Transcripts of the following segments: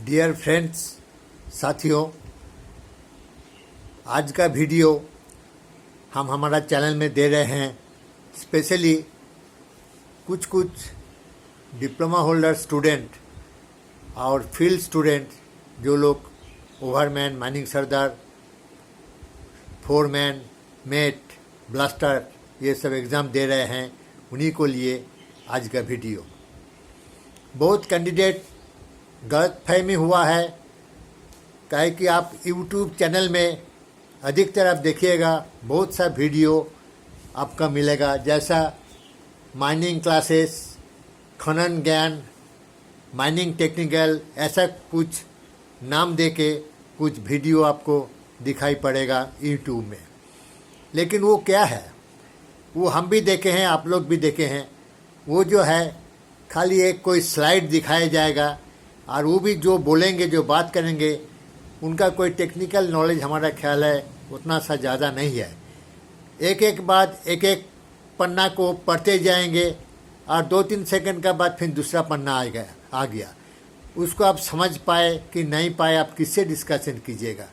Dear friends, साथियों, आज का वीडियो हम हमारा चैनल में दे रहे हैं स्पेशली कुछ डिप्लोमा होल्डर स्टूडेंट और फील्ड स्टूडेंट जो लोग ओवरमैन, माइनिंग सरदार, फोरमैन, मेट, ब्लास्टर ये सब एग्ज़ाम दे रहे हैं, उन्हीं को लिए आज का वीडियो। बहुत कैंडिडेट गलतफहमी हुआ है, काहे कि आप यूट्यूब चैनल में अधिकतर आप देखिएगा बहुत सा वीडियो आपका मिलेगा, जैसा माइनिंग क्लासेस, खनन ज्ञान, माइनिंग टेक्निकल, ऐसा कुछ नाम दे के कुछ वीडियो आपको दिखाई पड़ेगा यूट्यूब में। लेकिन वो क्या है, वो हम भी देखे हैं, आप लोग भी देखे हैं। वो जो है खाली एक कोई स्लाइड दिखाया जाएगा और वो भी जो बोलेंगे, जो बात करेंगे, उनका कोई टेक्निकल नॉलेज हमारा ख्याल है उतना सा ज़्यादा नहीं है। एक एक बात, एक एक पन्ना को पढ़ते जाएंगे और 2-3 सेकंड का बाद फिर दूसरा पन्ना आ गया। उसको आप समझ पाए कि नहीं पाए, आप किससे डिस्कशन कीजिएगा।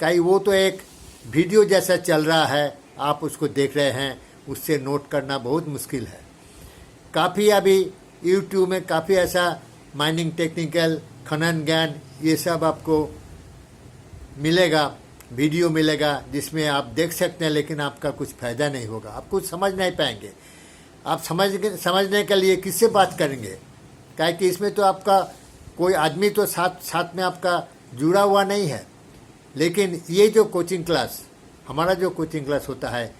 कहीं वो तो एक वीडियो जैसा चल रहा है, आप उसको देख रहे हैं, उससे नोट करना बहुत मुश्किल है। काफ़ी अभी यूट्यूब में काफ़ी ऐसा माइनिंग टेक्निकल, खनन ज्ञान ये सब आपको मिलेगा, वीडियो मिलेगा, जिसमें आप देख सकते हैं, लेकिन आपका कुछ फ़ायदा नहीं होगा, आप कुछ समझ नहीं पाएंगे। आप समझने के लिए किससे बात करेंगे, काहे कि इसमें तो आपका कोई आदमी तो साथ में आपका जुड़ा हुआ नहीं है। लेकिन ये जो कोचिंग क्लास, हमारा जो कोचिंग क्लास होता है,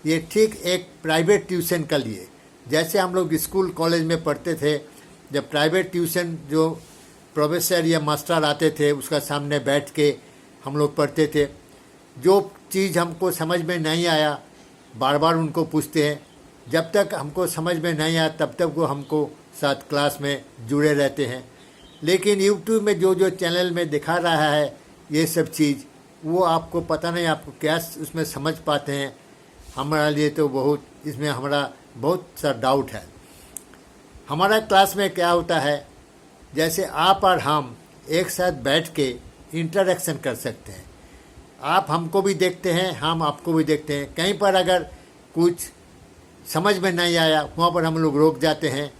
ये ठीक एक प्राइवेट ट्यूशन के लिए, जैसे हम लोग स्कूल कॉलेज में पढ़ते थे, जब प्राइवेट ट्यूशन जो प्रोफेसर या मास्टर आते थे उसका सामने बैठ के हम लोग पढ़ते थे। जो चीज़ हमको समझ में नहीं आया बार बार उनको पूछते हैं, जब तक हमको समझ में नहीं आया तब तक वो हमको साथ क्लास में जुड़े रहते हैं। लेकिन यूट्यूब में जो चैनल में दिखा रहा है ये सब चीज़, वो आपको पता नहीं आपको क्या उसमें समझ पाते हैं। हमारे लिए तो बहुत इसमें हमारा बहुत सा डाउट है। हमारा क्लास में क्या होता है, जैसे आप और हम एक साथ बैठ के इंटरेक्शन कर सकते हैं। आप हमको भी देखते हैं, हम आपको भी देखते हैं। कहीं पर अगर कुछ समझ में नहीं आया, वहाँ पर हम लोग रुक जाते हैं,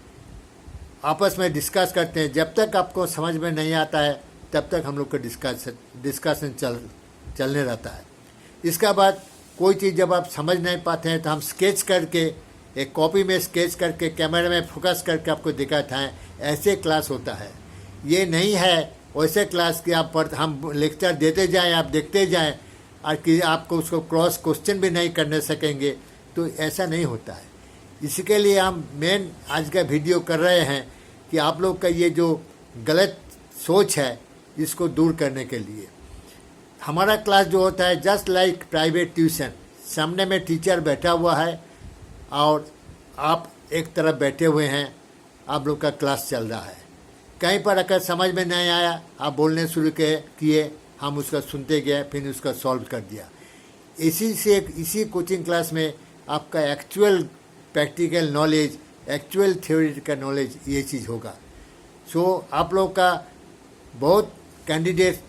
आपस में डिस्कस करते हैं। जब तक आपको समझ में नहीं आता है तब तक हम लोग का डिस्कशन चलने रहता है। इसका बाद कोई चीज़ जब आप समझ नहीं पाते हैं तो हम स्केच करके, एक कॉपी में स्केच करके, कैमरे में फोकस करके आपको दिखाते हैं। ऐसे क्लास होता है। ये नहीं है वैसे क्लास कि आप हम लेक्चर देते जाएं, आप देखते जाएं और कि आपको उसको क्रॉस क्वेश्चन भी नहीं करने सकेंगे, तो ऐसा नहीं होता है। इसके लिए हम मेन आज का वीडियो कर रहे हैं कि आप लोग का ये जो गलत सोच है इसको दूर करने के लिए। हमारा क्लास जो होता है जस्ट लाइक प्राइवेट ट्यूशन, सामने में टीचर बैठा हुआ है और आप एक तरफ बैठे हुए हैं, आप लोग का क्लास चल रहा है। कहीं पर अगर समझ में नहीं आया, आप बोलने शुरू किए, हम उसका सुनते गए, फिर उसका सॉल्व कर दिया। इसी कोचिंग क्लास में आपका actual practical knowledge, actual theoretical knowledge ये चीज़ होगा। सो आप लोग का बहुत कैंडिडेट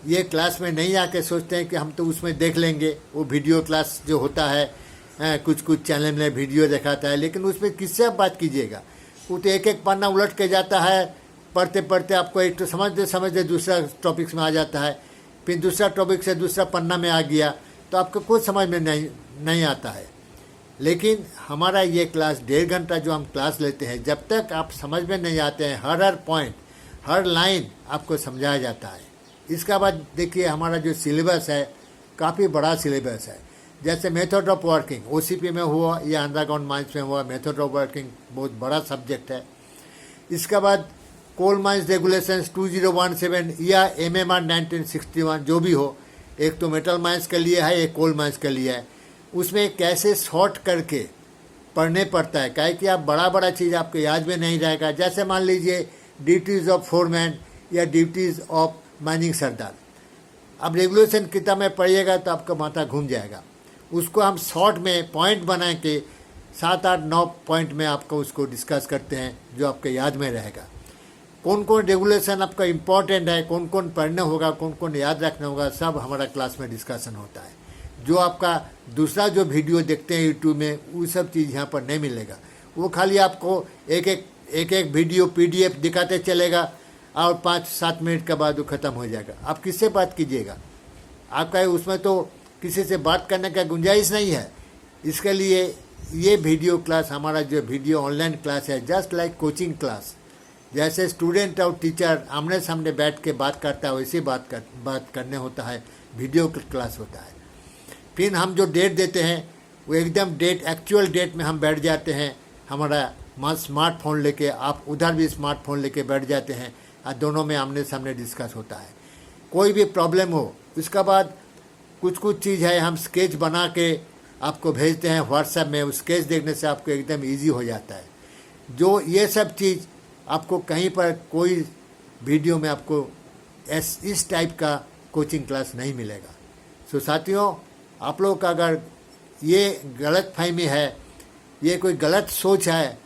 ये क्लास में नहीं आके सोचते हैं कि हम तो उसमें देख लेंगे। वो वीडियो क्लास जो होता है, कुछ चैनल में वीडियो दिखाता है, लेकिन उसमें किससे आप बात कीजिएगा। वो तो एक एक पन्ना उलट के जाता है, पढ़ते पढ़ते आपको एक तो समझते दूसरा टॉपिक्स में आ जाता है, फिर दूसरा टॉपिक से दूसरा पन्ना में आ गया, तो आपको कुछ समझ में नहीं आता है। लेकिन हमारा ये क्लास 1.5 घंटा जो हम क्लास लेते हैं, जब तक आप समझ में नहीं आते हैं, हर पॉइंट, हर लाइन आपको समझाया जाता है। इसका बाद देखिए हमारा जो सिलेबस है काफ़ी बड़ा सिलेबस है। जैसे मेथड ऑफ वर्किंग OCP में हुआ या अंडरग्राउंड माइंस में हुआ, मेथड ऑफ वर्किंग बहुत बड़ा सब्जेक्ट है। इसका बाद कोल माइंस रेगुलेशंस 2017 या MMR 1961 जो भी हो, एक तो मेटल माइंस के लिए है, एक कोल माइंस के लिए है। उसमें कैसे शॉर्ट करके पढ़ने पड़ता है, काहे कि आप बड़ा चीज़ आपको याद में नहीं रहेगा। जैसे मान लीजिए ड्यूटीज़ ऑफ फोरमैन या ड्यूटीज़ ऑफ माइनिंग सरदार, अब रेगुलेशन किताब में पढ़िएगा तो आपका माथा घूम जाएगा। उसको हम शॉर्ट में पॉइंट बना के 7-8-9 पॉइंट में आपको उसको डिस्कस करते हैं, जो आपके याद में रहेगा। कौन कौन रेगुलेशन आपका इम्पोर्टेंट है, कौन कौन पढ़ना होगा, कौन कौन याद रखना होगा, सब हमारा क्लास में डिस्कशन होता है। जो आपका दूसरा जो वीडियो देखते हैं यूट्यूब में, वो सब चीज़ यहाँ पर नहीं मिलेगा। वो खाली आपको एक एक वीडियो PDF दिखाते चलेगा और 5-7 मिनट के बाद वो ख़त्म हो जाएगा। आप किससे बात कीजिएगा? आपका उसमें तो किसी से बात करने का गुंजाइश नहीं है। इसके लिए ये वीडियो क्लास, हमारा जो वीडियो ऑनलाइन क्लास है, जस्ट लाइक कोचिंग क्लास। जैसे स्टूडेंट और टीचर आमने सामने बैठ के बात करता है, वैसे बात करने होता है, वीडियो क्लास होता है। फिर हम जो डेट देते हैं वो एकदम डेट, एक्चुअल डेट में हम बैठ जाते हैं। हमारा स्मार्टफोन लेके, आप उधर भी स्मार्टफोन लेके बैठ जाते हैं और दोनों में आमने सामने डिस्कस होता है। कोई भी प्रॉब्लम हो, उसके बाद कुछ चीज़ है हम स्केच बना के आपको भेजते हैं व्हाट्सएप में। उस स्केच देखने से आपको एकदम ईजी हो जाता है। जो ये सब चीज़ आपको कहीं पर कोई वीडियो में आपको इस टाइप का कोचिंग क्लास नहीं मिलेगा। सो साथियों, आप लोग का अगर ये गलत फहमी है, ये कोई गलत सोच है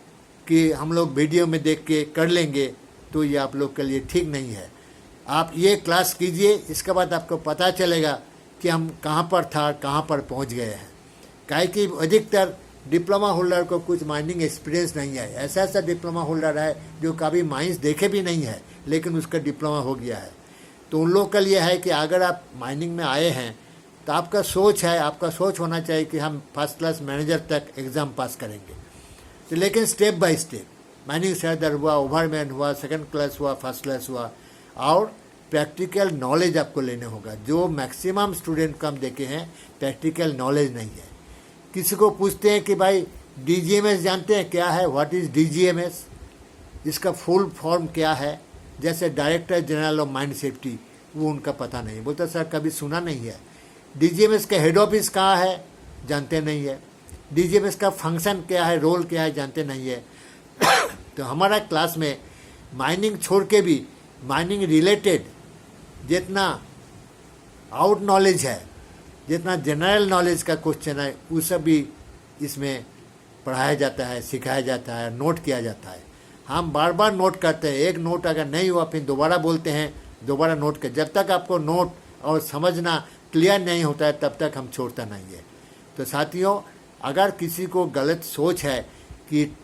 कि हम लोग वीडियो में देख के कर लेंगे, तो ये आप लोग के लिए ठीक नहीं है। आप ये क्लास कीजिए, इसके बाद आपको पता चलेगा कि हम कहाँ पर था, कहाँ पर पहुँच गए हैं। काहे कि अधिकतर डिप्लोमा होल्डर को कुछ माइनिंग एक्सपीरियंस नहीं है। ऐसा डिप्लोमा होल्डर है जो कभी माइंस देखे भी नहीं है, लेकिन उसका डिप्लोमा हो गया है। तो उन लोग के लिए है कि अगर आप माइनिंग में आए हैं तो आपका सोच होना चाहिए कि हम फर्स्ट क्लास मैनेजर तक एग्ज़ाम पास करेंगे। तो लेकिन स्टेप बाय स्टेप माइनिंग सर्दर हुआ, ओवरमैन हुआ, सेकंड क्लास हुआ, फर्स्ट क्लास हुआ, और प्रैक्टिकल नॉलेज आपको लेने होगा। जो मैक्सिमम स्टूडेंट को हम देखे हैं, प्रैक्टिकल नॉलेज नहीं है। किसी को पूछते हैं कि भाई DGMS जानते हैं क्या है, व्हाट इज़ DGMS, इसका फुल फॉर्म क्या है? जैसे director general of mine safety, वो उनका पता नहीं, बोलता सर कभी सुना नहीं है। DGMS का हेड ऑफिस कहाँ है, जानते नहीं है। DGMS का फंक्शन क्या है, रोल क्या है, जानते नहीं है। तो हमारा क्लास में माइनिंग छोड़ के भी माइनिंग रिलेटेड जितना आउट नॉलेज है, जितना जनरल नॉलेज का क्वेश्चन है, वो सब भी इसमें पढ़ाया जाता है, सिखाया जाता है, नोट किया जाता है। हम बार बार नोट करते हैं। एक नोट अगर नहीं हुआ फिर दोबारा बोलते हैं, दोबारा नोट कर। जब तक आपको नोट और समझना क्लियर नहीं होता है तब तक हम छोड़ता नहीं है। तो साथियों, अगर किसी को गलत सोच है कि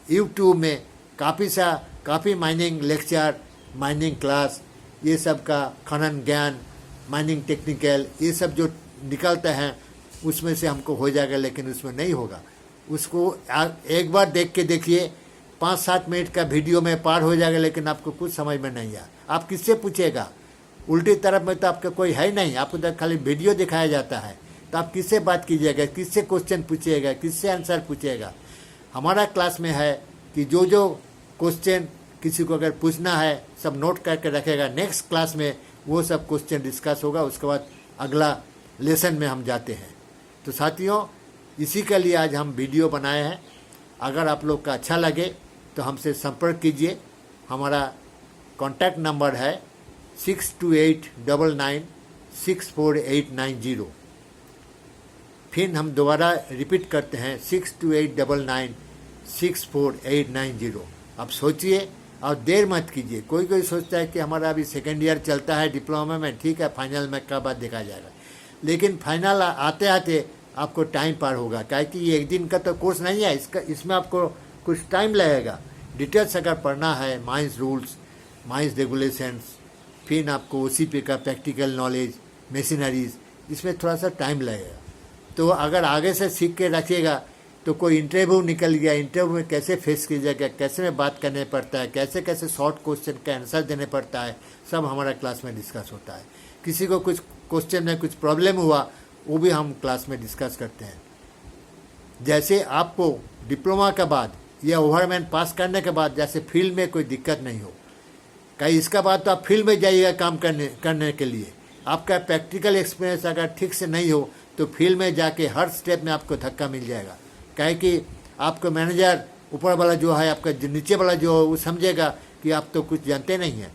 यूट्यूब में काफ़ी माइनिंग लेक्चर, माइनिंग क्लास, ये सब का खनन ज्ञान, माइनिंग टेक्निकल, ये सब जो निकलता है उसमें से हमको हो जाएगा, लेकिन उसमें नहीं होगा। उसको एक बार देख के देखिए, 5-7 मिनट का वीडियो में पार हो जाएगा, लेकिन आपको कुछ समझ में नहीं आया। आप किससे पूछेगा? उल्टी तरफ में तो आपका कोई है नहीं, आपको तो खाली वीडियो दिखाया जाता है। तो आप किससे बात कीजिएगा, किससे क्वेश्चन पूछिएगा, किससे आंसर पूछिएगा? हमारा क्लास में है कि जो क्वेश्चन किसी को अगर पूछना है सब नोट करके रखेगा। नेक्स्ट क्लास में वो सब क्वेश्चन डिस्कस होगा, उसके बाद अगला लेसन में हम जाते हैं। तो साथियों, इसी के लिए आज हम वीडियो बनाए हैं। अगर आप लोग का अच्छा लगे तो हमसे संपर्क कीजिए। हमारा कॉन्टैक्ट नंबर है 6289964890। फिर हम दोबारा रिपीट करते हैं 6289964890। आप सोचिए और देर मत कीजिए। कोई सोचता है कि हमारा अभी सेकेंड ईयर चलता है डिप्लोमा में, ठीक है फाइनल में का बाद देखा जाएगा, लेकिन फाइनल आते आते आपको टाइम पार होगा। क्या कि ये एक दिन का तो कोर्स नहीं है, इसमें आपको कुछ टाइम लगेगा। डिटेल्स अगर पढ़ना है, माइंस रूल्स, माइंस रेगुलेशंस, फिर आपको OCP का प्रैक्टिकल नॉलेज, मशीनरीज, इसमें थोड़ा सा टाइम लगेगा। तो अगर आगे से सीख के रखिएगा तो कोई इंटरव्यू निकल गया, इंटरव्यू में कैसे फेस कीजिएगा, कैसे में बात करने पड़ता है, कैसे शॉर्ट क्वेश्चन का आंसर देने पड़ता है, सब हमारा क्लास में डिस्कस होता है। किसी को कुछ क्वेश्चन में कुछ प्रॉब्लम हुआ, वो भी हम क्लास में डिस्कस करते हैं। जैसे आपको डिप्लोमा के बाद या ओवरमैन पास करने के बाद जैसे फील्ड में कोई दिक्कत नहीं हो, कहीं इसका बाद तो आप फील्ड में जाइएगा काम करने के लिए। आपका प्रैक्टिकल एक्सपीरियंस अगर ठीक से नहीं हो तो फील्ड में जाके हर स्टेप में आपको धक्का मिल जाएगा। काहे कि आपको मैनेजर ऊपर वाला जो है, आपका जो नीचे वाला जो है, वो समझेगा कि आप तो कुछ जानते नहीं हैं।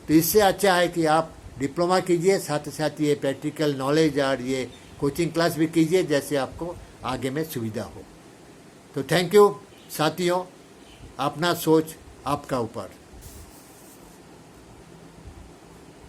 तो इससे अच्छा है कि आप डिप्लोमा कीजिए, साथ ही साथ ये प्रैक्टिकल नॉलेज और ये कोचिंग क्लास भी कीजिए, जैसे आपको आगे में सुविधा हो। तो थैंक यू साथियों, अपना सोच आपका ऊपर।